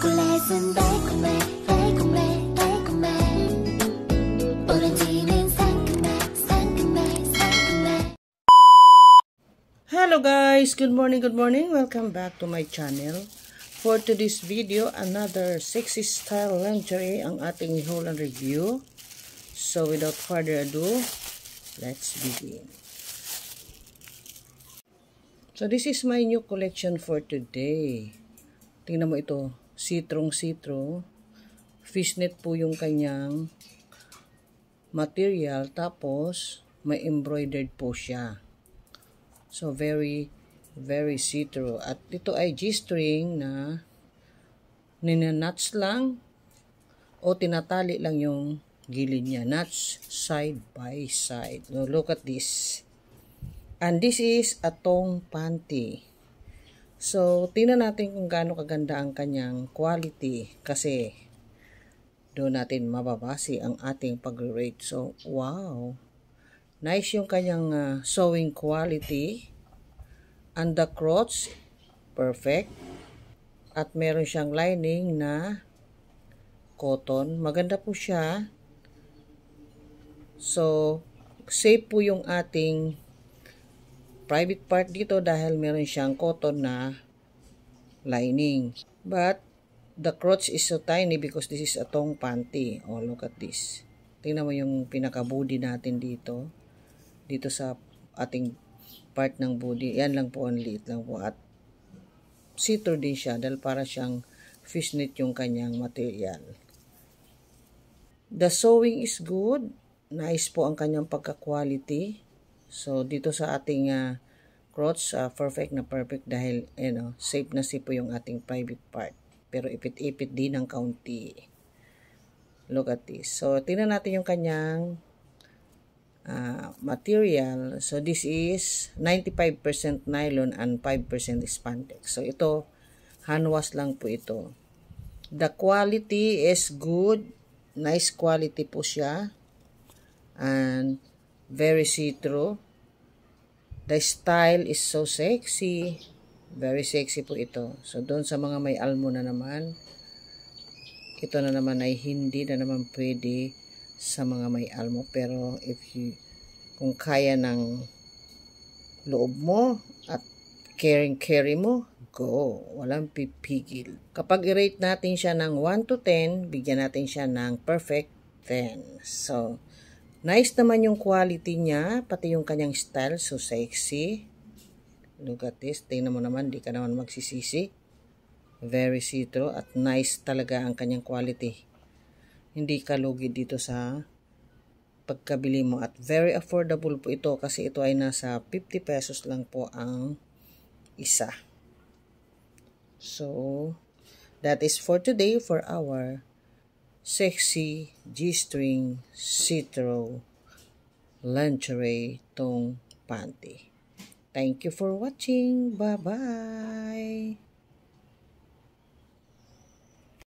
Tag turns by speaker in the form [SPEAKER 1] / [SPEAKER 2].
[SPEAKER 1] 초콜릿은 달콤해 달콤해 달콤해 오렌지는 상큼해 상큼해 상큼해.
[SPEAKER 2] Hello guys, good morning, welcome back to my channel. For today's video, another sexy style lingerie ang ating haul and review. So without further ado, let's begin. So this is my new collection for today. Tingnan mo ito, citrong. Fishnet po yung kanyang material, tapos may embroidered po siya. So very see-through. At ito ay G-string na nina-nuts lang o tinatali lang yung gilid niya. Nuts side by side. So look at this. And this is a thong panty. So tingnan natin kung gaano kaganda ang kanyang quality kasi doon natin mababase ang ating pag-rate. So wow. Nice yung kanyang sewing quality. And the crotch, perfect. At meron siyang lining na cotton. Maganda po siya. So, safe po yung ating private part dito dahil meron siyang cotton na lining. But, the crotch is so tiny because this is a thong panty. Oh, look at this. Tingnan mo yung pinaka-body natin dito. Dito sa ating part ng body. Yan lang po, ang liit lang po. At see-through din siya dahil para siyang fishnet yung kanyang material. The sewing is good. Nice po ang kanyang pagka-quality. So, dito sa ating crotch, perfect dahil safe na safe po yung ating private part. Pero ipit-ipit din ng kaunti. Look at this. So, tingnan natin yung kanyang material. So this is 95% nylon and 5% spandex. So ito, hand wash lang po ito. The quality is good. Nice quality po siya. And very see-through. The style is so sexy. Very sexy po ito. So doon sa mga may almo na naman, ito na naman ay hindi na naman pwede sa mga may almo. Pero kung kaya ng loob mo at carry mo, go. Walang pipigil. Kapag i-rate natin siya ng 1 to 10, bigyan natin siya ng perfect 10. So, nice naman yung quality niya, pati yung kanyang style, so sexy. Look at this. Tingnan mo naman, di ka naman magsisisi. Very see-through at nice talaga ang kanyang quality. Hindi ka lugi dito sa pagkabili mo at very affordable po ito kasi ito ay nasa 50 pesos lang po ang isa. So, that is for today for our sexy G-string see-through lingerie thong panty. Thank you for watching. Bye-bye!